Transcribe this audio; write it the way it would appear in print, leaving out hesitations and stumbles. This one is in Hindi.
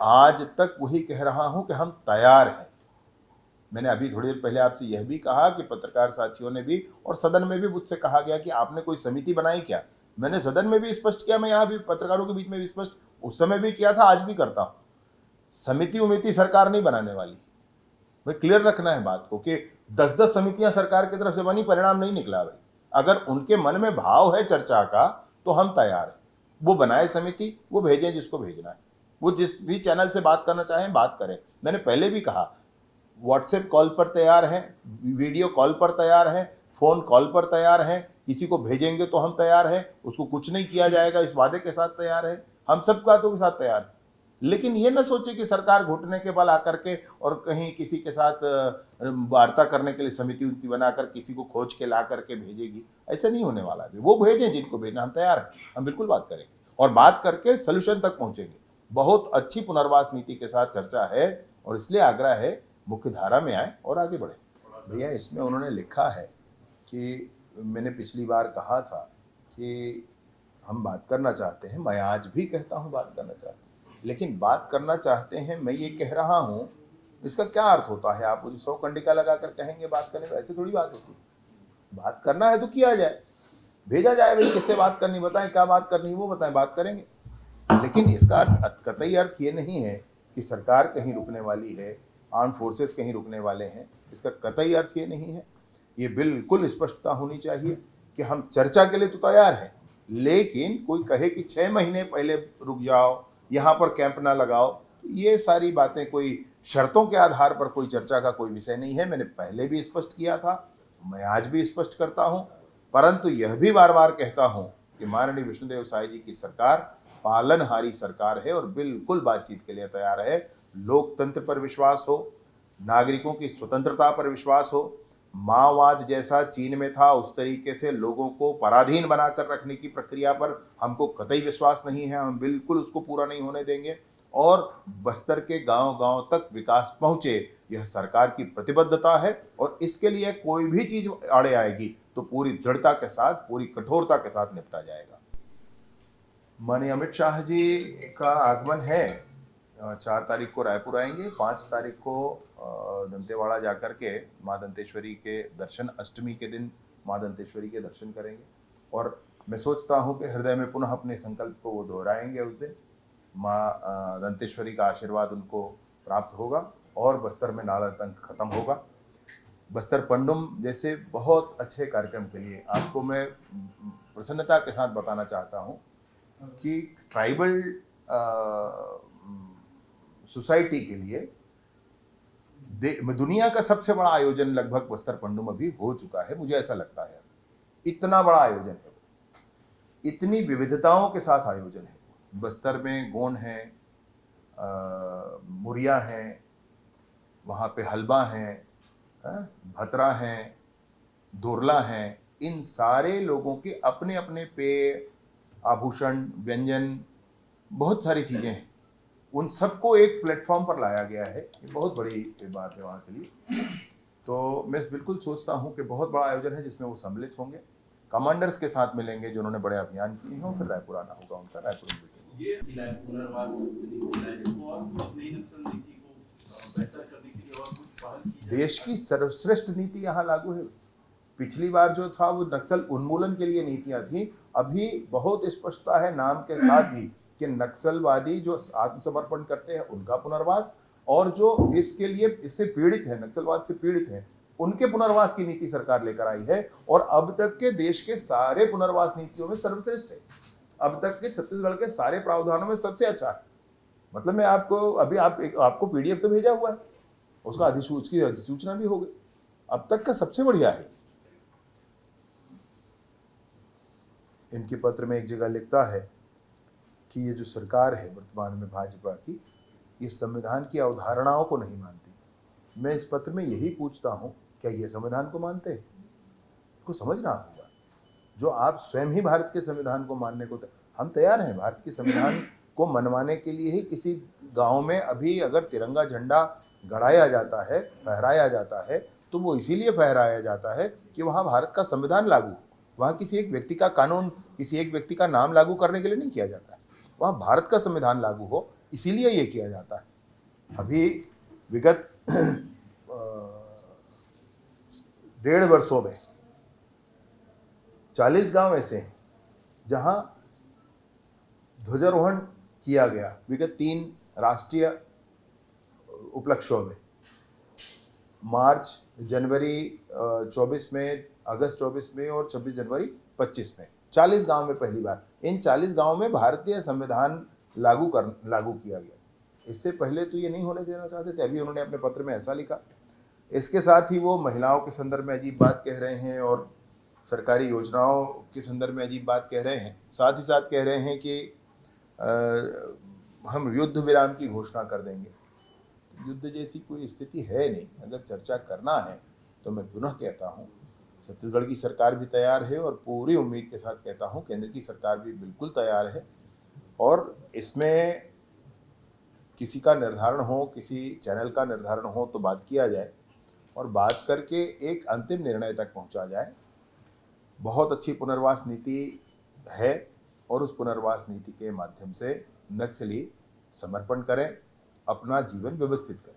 आज तक वही कह रहा हूं कि हम तैयार हैं। मैंने अभी थोड़ी देर पहले आपसे यह भी कहा कि पत्रकार साथियों ने भी और सदन में भी मुझसे कहा गया कि आपने कोई समिति बनाई क्या। मैंने सदन में भी स्पष्ट किया, मैं यहाँ भी पत्रकारों के बीच में भी स्पष्ट उस समय भी किया था, आज भी करता हूं। समिति उमिति सरकार नहीं बनाने वाली। भाई क्लियर रखना है बात को कि 10-10 समितियां सरकार की तरफ से बनी, परिणाम नहीं निकला। भाई अगर उनके मन में भाव है चर्चा का तो हम तैयार हैं। वो बनाए समिति, वो भेजें जिसको भेजना है, वो जिस भी चैनल से बात करना चाहें बात करें। मैंने पहले भी कहा व्हाट्सएप कॉल पर तैयार हैं, वीडियो कॉल पर तैयार हैं, फोन कॉल पर तैयार हैं, किसी को भेजेंगे तो हम तैयार हैं, उसको कुछ नहीं किया जाएगा इस वादे के साथ तैयार है, हम सब बातों के साथ तैयार हैं। लेकिन ये ना सोचे कि सरकार घुटने के बल आकर के और कहीं किसी के साथ वार्ता करने के लिए समिति उमिति बनाकर किसी को खोज के ला करके भेजेगी। ऐसा नहीं होने वाला है। वो भेजें जिनको भेजना, हम तैयार हैं, हम बिल्कुल बात करेंगे और बात करके सोल्यूशन तक पहुंचेंगे। बहुत अच्छी पुनर्वास नीति के साथ चर्चा है और इसलिए आग्रह है मुख्य धारा में आए और आगे बढ़े। भैया इसमें उन्होंने लिखा है कि मैंने पिछली बार कहा था कि हम बात करना चाहते हैं, मैं आज भी कहता हूं बात करना चाहते हैं, लेकिन बात करना चाहते हैं मैं ये कह रहा हूं, इसका क्या अर्थ होता है? आप मुझे 100 कंडिका लगाकर कहेंगे बात करने, ऐसे थोड़ी बात होती है। बात करना है तो किया जाए, भेजा जाए, भाई किससे बात करनी बताएं, क्या बात करनी वो बताएं, बात करेंगे। लेकिन इसका कतई अर्थ ये नहीं है कि सरकार कहीं रुकने वाली है, आर्म फोर्सेस कहीं रुकने वाले हैं, इसका कतई अर्थ ये नहीं है। ये बिल्कुल स्पष्टता होनी चाहिए कि हम चर्चा के लिए तो तैयार हैं, लेकिन कोई कहे कि 6 महीने पहले रुक जाओ, यहाँ पर कैंप ना लगाओ, तो ये सारी बातें कोई शर्तों के आधार पर कोई चर्चा का कोई विषय नहीं है। मैंने पहले भी स्पष्ट किया था, मैं आज भी स्पष्ट करता हूं, परंतु यह भी बार बार कहता हूं कि माननीय विष्णुदेव साय जी की सरकार पालनहारी सरकार है और बिल्कुल बातचीत के लिए तैयार है। लोकतंत्र पर विश्वास हो, नागरिकों की स्वतंत्रता पर विश्वास हो, माओवाद जैसा चीन में था उस तरीके से लोगों को पराधीन बनाकर रखने की प्रक्रिया पर हमको कतई विश्वास नहीं है, हम बिल्कुल उसको पूरा नहीं होने देंगे और बस्तर के गांव-गांव तक विकास पहुंचे, यह सरकार की प्रतिबद्धता है और इसके लिए कोई भी चीज आड़े आएगी तो पूरी दृढ़ता के साथ, पूरी कठोरता के साथ निपटा जाएगा। माननीय अमित शाह जी का आगमन है, 4 तारीख को रायपुर आएंगे, 5 तारीख को दंतेवाड़ा जाकर के माँ दंतेश्वरी के दर्शन, अष्टमी के दिन माँ दंतेश्वरी के दर्शन करेंगे और मैं सोचता हूँ कि हृदय में पुनः अपने संकल्प को वो दोहराएंगे। उस दिन माँ दंतेश्वरी का आशीर्वाद उनको प्राप्त होगा और बस्तर में नालातंक खत्म होगा। बस्तर पंडुम जैसे बहुत अच्छे कार्यक्रम के लिए आपको मैं प्रसन्नता के साथ बताना चाहता हूँ कि ट्राइबल सोसाइटी के लिए दुनिया का सबसे बड़ा आयोजन लगभग बस्तर पंडुम अभी हो चुका है, मुझे ऐसा लगता है। इतना बड़ा आयोजन है, इतनी विविधताओं के साथ आयोजन है। बस्तर में गोंड है, मुरिया है, वहाँ पे हलबा है, भतरा है, दोरला है, इन सारे लोगों के अपने अपने पेय, आभूषण, व्यंजन, बहुत सारी चीजें हैं। उन सबको एक प्लेटफॉर्म पर लाया गया है, ये बहुत बड़ी बात है वहाँ के लिए। तो मैं बिल्कुल सोचता हूँ कि बहुत बड़ा आयोजन है जिसमें वो सम्मिलित होंगे, कमांडर्स के साथ मिलेंगे जो उन्होंने बड़े अभियान किए हैं, और फिर रायपुर आना होगा उनका, रायपुर में देश की सर्वश्रेष्ठ नीति यहाँ लागू है। पिछली बार जो था वो नक्सल उन्मूलन के लिए नीतियां थी, अभी बहुत स्पष्टता है नाम के साथ ही कि नक्सलवादी जो आत्मसमर्पण करते हैं उनका पुनर्वास, और जो इसके लिए इससे पीड़ित है, नक्सलवाद से पीड़ित हैं, उनके पुनर्वास की नीति सरकार लेकर आई है और अब तक के देश के सारे पुनर्वास नीतियों में सर्वश्रेष्ठ है। अब तक के छत्तीसगढ़ के सारे प्रावधानों में सबसे अच्छा है। मतलब मैं आपको अभी आपको पीडीएफ तो भेजा हुआ है, उसका उसकी अधिसूचना भी हो गई, अब तक का सबसे बढ़िया है। इनके पत्र में एक जगह लिखता है कि ये जो सरकार है वर्तमान में भाजपा की, ये संविधान की अवधारणाओं को नहीं मानती। मैं इस पत्र में यही पूछता हूं, क्या ये संविधान को मानते हैं? को समझना होगा। जो आप स्वयं ही भारत के संविधान को मानने को हम तैयार हैं। भारत के संविधान को मनवाने के लिए ही किसी गांव में अभी अगर तिरंगा झंडा गड़ाया जाता है, फहराया जाता है, तो वो इसीलिए फहराया जाता है कि वहाँ भारत का संविधान लागू हो। वहाँ किसी एक व्यक्ति का कानून, किसी एक व्यक्ति का नाम लागू करने के लिए नहीं किया जाता है, वहाँ भारत का संविधान लागू हो, इसीलिए ये किया जाता है। अभी विगत 1.5 वर्षों में 40 गांव ऐसे हैं जहां ध्वजारोहण किया गया विगत 3 राष्ट्रीय उपलक्ष्यों में, मार्च जनवरी 24 में, अगस्त 24 में और 26 जनवरी 25 में 40 गांव में पहली बार। इन 40 गांव में भारतीय संविधान लागू किया गया। इससे पहले तो ये नहीं होने देना चाहते थे, अभी उन्होंने अपने पत्र में ऐसा लिखा। इसके साथ ही वो महिलाओं के संदर्भ में अजीब बात कह रहे हैं और सरकारी योजनाओं के संदर्भ में अजीब बात कह रहे हैं। साथ ही साथ कह रहे हैं कि हम युद्ध विराम की घोषणा कर देंगे। युद्ध जैसी कोई स्थिति है नहीं। अगर चर्चा करना है तो मैं पुनः कहता हूँ, छत्तीसगढ़ की सरकार भी तैयार है और पूरी उम्मीद के साथ कहता हूँ केंद्र की सरकार भी बिल्कुल तैयार है। और इसमें किसी का निर्धारण हो, किसी चैनल का निर्धारण हो तो बात किया जाए और बात करके एक अंतिम निर्णय तक पहुंचा जाए। बहुत अच्छी पुनर्वास नीति है और उस पुनर्वास नीति के माध्यम से नक्सली समर्पण करें, अपना जीवन व्यवस्थित करें।